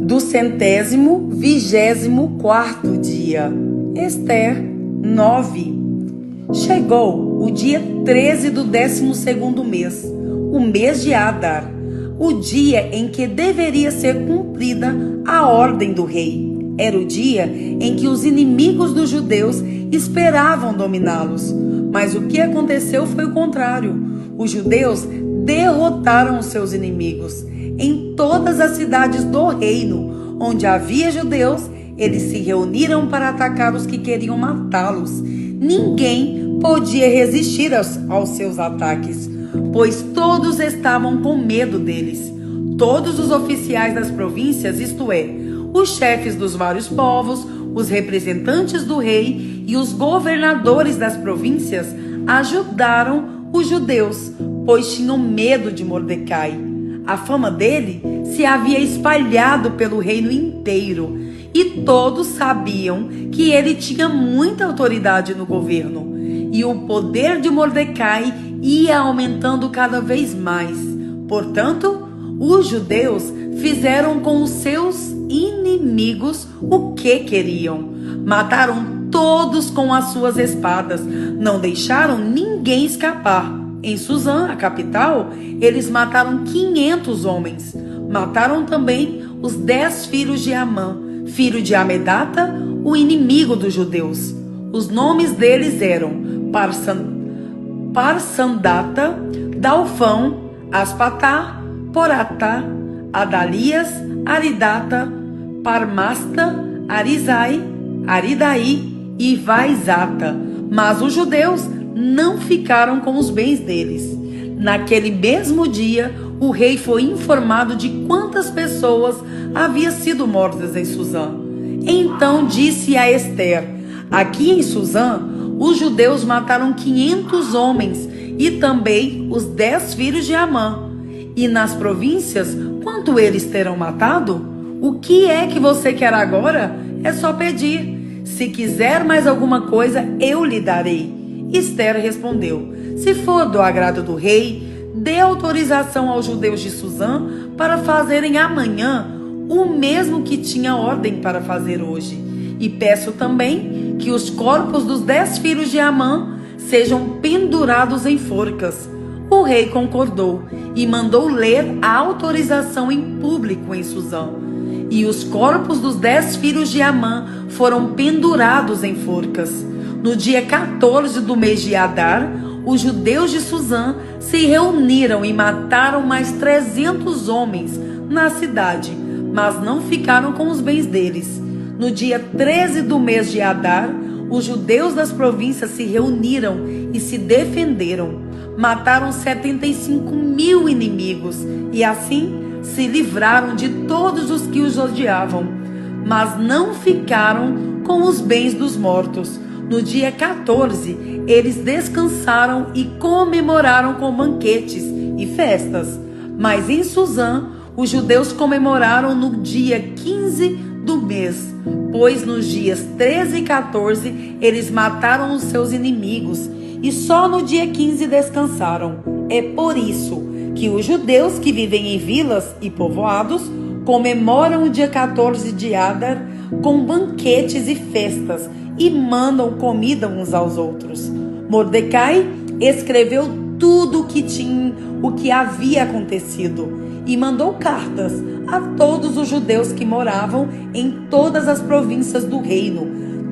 do 124º dia. Ester 9. Chegou o dia 13 do 12º mês, o mês de Adar, o dia em que deveria ser cumprida a ordem do rei. Era o dia em que os inimigos dos judeus esperavam dominá-los. Mas o que aconteceu foi o contrário. Os judeus derrotaram os seus inimigos. Em todas as cidades do reino, onde havia judeus, eles se reuniram para atacar os que queriam matá-los. Ninguém podia resistir aos seus ataques, pois todos estavam com medo deles. Todos os oficiais das províncias, isto é, os chefes dos vários povos, os representantes do rei e os governadores das províncias ajudaram os judeus, pois tinham medo de Mordecai. A fama dele se havia espalhado pelo reino inteiro e todos sabiam que ele tinha muita autoridade no governo. E o poder de Mordecai ia aumentando cada vez mais. Portanto, os judeus fizeram com os seus inimigos o que queriam. Mataram todos com as suas espadas. Não deixaram ninguém escapar. Em Suzã, a capital, eles mataram 500 homens. Mataram também os 10 filhos de Amã, filho de Amedata, o inimigo dos judeus. Os nomes deles eram Parsandata, Dalfão, Aspatá, Poratá, Adalias, Aridata, Parmasta, Arizai, Aridaí e Vaizata. Mas os judeus não ficaram com os bens deles. Naquele mesmo dia, o rei foi informado de quantas pessoas haviam sido mortas em Suzã. Então disse a Ester: aqui em Suzã, os judeus mataram 500 homens e também os 10 filhos de Amã. E nas províncias, quanto eles terão matado? O que é que você quer agora? É só pedir. Se quiser mais alguma coisa, eu lhe darei. Ester respondeu: se for do agrado do rei, dê autorização aos judeus de Suzã para fazerem amanhã o mesmo que tinha ordem para fazer hoje. E peço também que os corpos dos 10 filhos de Amã sejam pendurados em forcas. O rei concordou e mandou ler a autorização em público em Suzã. E os corpos dos 10 filhos de Amã foram pendurados em forcas. No dia 14 do mês de Adar, os judeus de Suzã se reuniram e mataram mais 300 homens na cidade, mas não ficaram com os bens deles. No dia 13 do mês de Adar, os judeus das províncias se reuniram e se defenderam. Mataram 75.000 inimigos e assim se livraram de todos os que os odiavam, mas não ficaram com os bens dos mortos. No dia 14, eles descansaram e comemoraram com banquetes e festas. Mas em Suzã, os judeus comemoraram no dia 15 do mês, pois nos dias 13 e 14 eles mataram os seus inimigos e só no dia 15 descansaram. É por isso que os judeus que vivem em vilas e povoados comemoram o dia 14 de Adar com banquetes e festas e mandam comida uns aos outros. Mordecai escreveu tudo o que havia acontecido e mandou cartas a todos os judeus que moravam em todas as províncias do reino,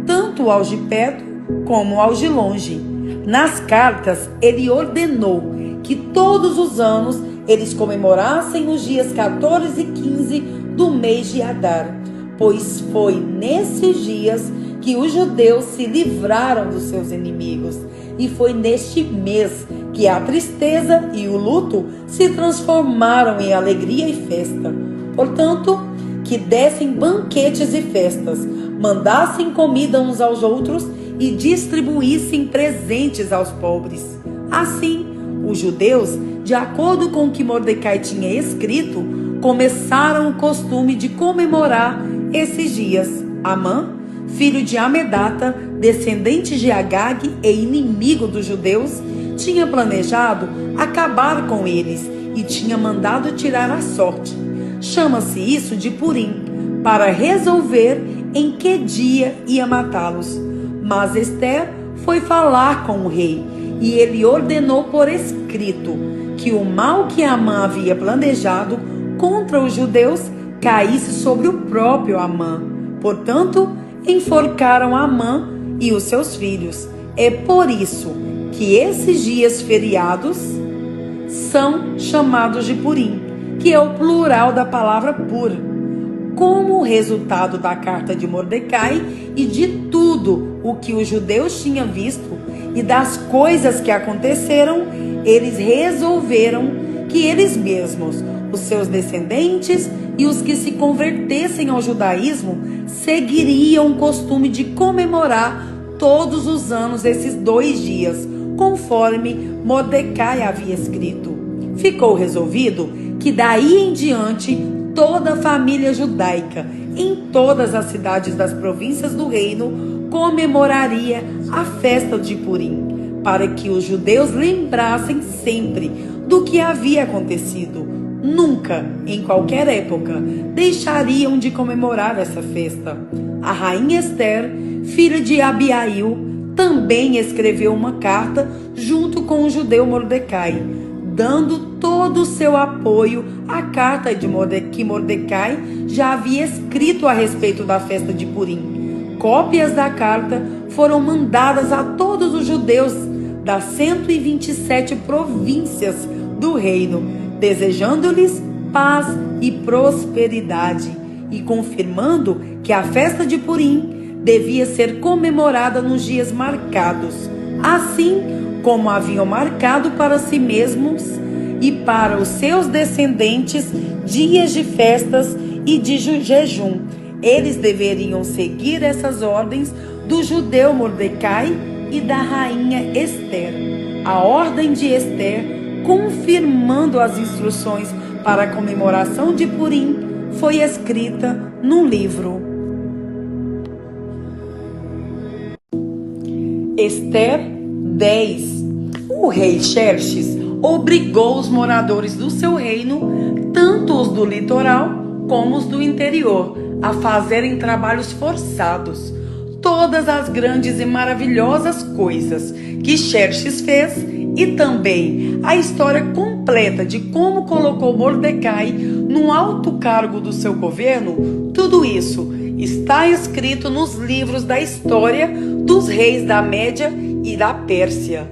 tanto aos de perto como aos de longe. Nas cartas, ele ordenou que todos os anos eles comemorassem os dias 14 e 15 do mês de Adar, pois foi nesses dias que os judeus se livraram dos seus inimigos, e foi neste mês que a tristeza e o luto se transformaram em alegria e festa. Portanto, que dessem banquetes e festas, mandassem comida uns aos outros e distribuíssem presentes aos pobres. Assim, os judeus, de acordo com o que Mordecai tinha escrito, começaram o costume de comemorar esses dias. Amã, filho de Amedata, descendente de Agag e inimigo dos judeus, tinha planejado acabar com eles e tinha mandado tirar a sorte. Chama-se isso de Purim, para resolver em que dia ia matá-los. Mas Ester foi falar com o rei, e ele ordenou por escrito que o mal que Amã havia planejado contra os judeus caísse sobre o próprio Amã. Portanto, enforcaram Amã e os seus filhos. É por isso que esses dias feriados são chamados de Purim, que é o plural da palavra pur. Como resultado da carta de Mordecai e de tudo o que os judeus tinham visto e das coisas que aconteceram, eles resolveram que eles mesmos, os seus descendentes e os que se convertessem ao judaísmo, seguiriam o costume de comemorar todos os anos esses 2 dias, conforme Mordecai havia escrito. Ficou resolvido que daí em diante toda a família judaica, em todas as cidades das províncias do reino, comemoraria a festa de Purim, para que os judeus lembrassem sempre do que havia acontecido. Nunca, em qualquer época, deixariam de comemorar essa festa. A rainha Ester, filha de Abiail, também escreveu uma carta junto com o judeu Mordecai, dando todo o seu apoio à carta que Mordecai já havia escrito a respeito da festa de Purim. Cópias da carta foram mandadas a todos os judeus das 127 províncias do reino, desejando-lhes paz e prosperidade e confirmando que a festa de Purim devia ser comemorada nos dias marcados, assim como haviam marcado para si mesmos e para os seus descendentes dias de festas e de jejum. Eles deveriam seguir essas ordens do judeu Mordecai e da rainha Ester. A ordem de Ester, confirmando as instruções para a comemoração de Purim, foi escrita num livro. Ester 10. O rei Xerxes obrigou os moradores do seu reino, tanto os do litoral como os do interior, a fazerem trabalhos forçados. Todas as grandes e maravilhosas coisas que Xerxes fez e também a história completa de como colocou Mordecai no alto cargo do seu governo, tudo isso está escrito nos livros da história dos reis da Média e da Pérsia.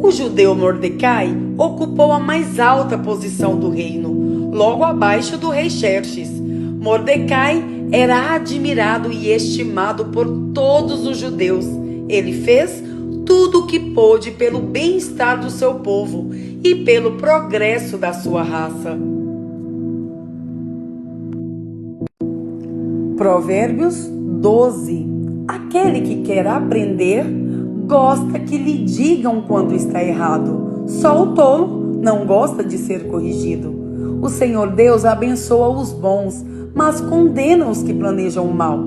O judeu Mordecai ocupou a mais alta posição do reino, logo abaixo do rei Xerxes. Mordecai era admirado e estimado por todos os judeus. Ele fez tudo o que pôde pelo bem-estar do seu povo e pelo progresso da sua raça. Provérbios 12. Aquele que quer aprender gosta que lhe digam quando está errado. Só o tolo não gosta de ser corrigido. O Senhor Deus abençoa os bons, mas condena os que planejam o mal.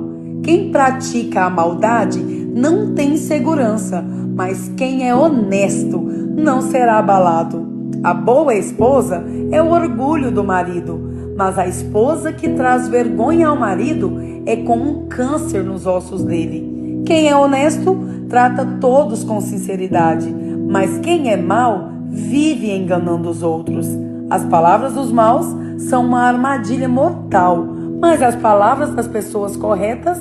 Quem pratica a maldade não tem segurança, mas quem é honesto não será abalado. A boa esposa é o orgulho do marido, mas a esposa que traz vergonha ao marido é como um câncer nos ossos dele. Quem é honesto trata todos com sinceridade, mas quem é mau vive enganando os outros. As palavras dos maus são uma armadilha mortal, mas as palavras das pessoas corretas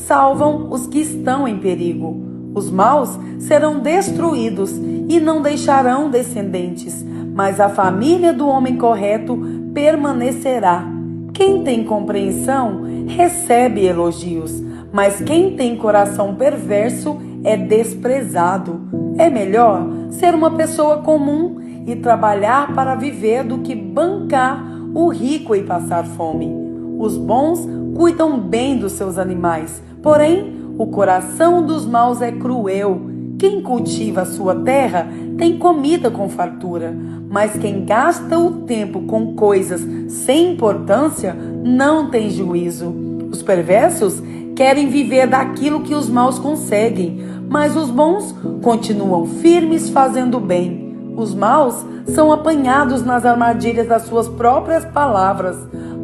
salvam os que estão em perigo. Os maus serão destruídos e não deixarão descendentes, mas a família do homem correto permanecerá. Quem tem compreensão recebe elogios, mas quem tem coração perverso é desprezado. É melhor ser uma pessoa comum e trabalhar para viver do que bancar o rico e passar fome. Os bons cuidam bem dos seus animais, porém o coração dos maus é cruel. Quem cultiva a sua terra tem comida com fartura, mas quem gasta o tempo com coisas sem importância não tem juízo. Os perversos querem viver daquilo que os maus conseguem, mas os bons continuam firmes fazendo bem. Os maus são apanhados nas armadilhas das suas próprias palavras,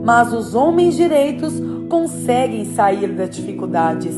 mas os homens direitos conseguem sair das dificuldades.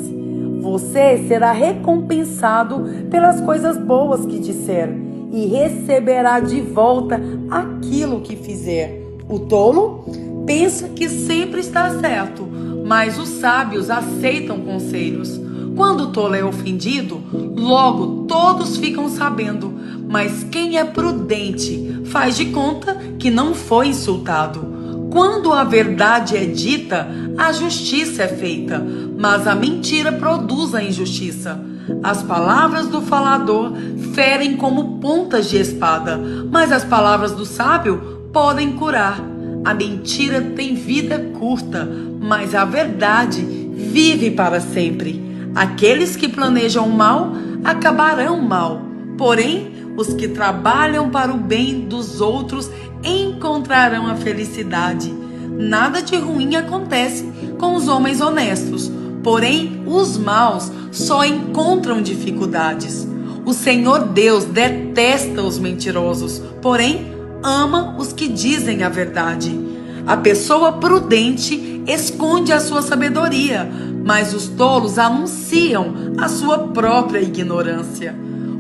Você será recompensado pelas coisas boas que disser e receberá de volta aquilo que fizer. O tolo pensa que sempre está certo, mas os sábios aceitam conselhos. Quando o tolo é ofendido, logo todos ficam sabendo, mas quem é prudente faz de conta que não foi insultado. Quando a verdade é dita, a justiça é feita, mas a mentira produz a injustiça. As palavras do falador ferem como pontas de espada, mas as palavras do sábio podem curar. A mentira tem vida curta, mas a verdade vive para sempre. Aqueles que planejam o mal acabarão mal, porém, os que trabalham para o bem dos outros encontrarão a felicidade. Nada de ruim acontece com os homens honestos, porém, os maus só encontram dificuldades. O Senhor Deus detesta os mentirosos, porém, ama os que dizem a verdade. A pessoa prudente esconde a sua sabedoria, mas os tolos anunciam a sua própria ignorância.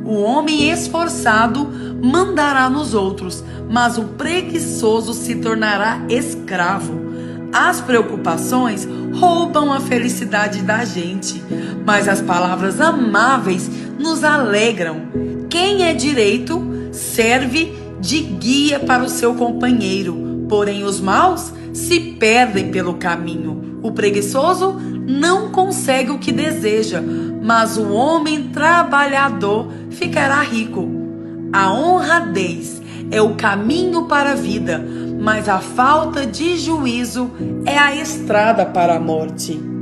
O homem esforçado mandará nos outros, mas o preguiçoso se tornará escravo. As preocupações roubam a felicidade da gente, mas as palavras amáveis nos alegram. Quem é direito serve de guia para o seu companheiro, porém os maus se perdem pelo caminho. O preguiçoso não consegue o que deseja, mas o homem trabalhador ficará rico. A honradez é o caminho para a vida, mas a falta de juízo é a estrada para a morte.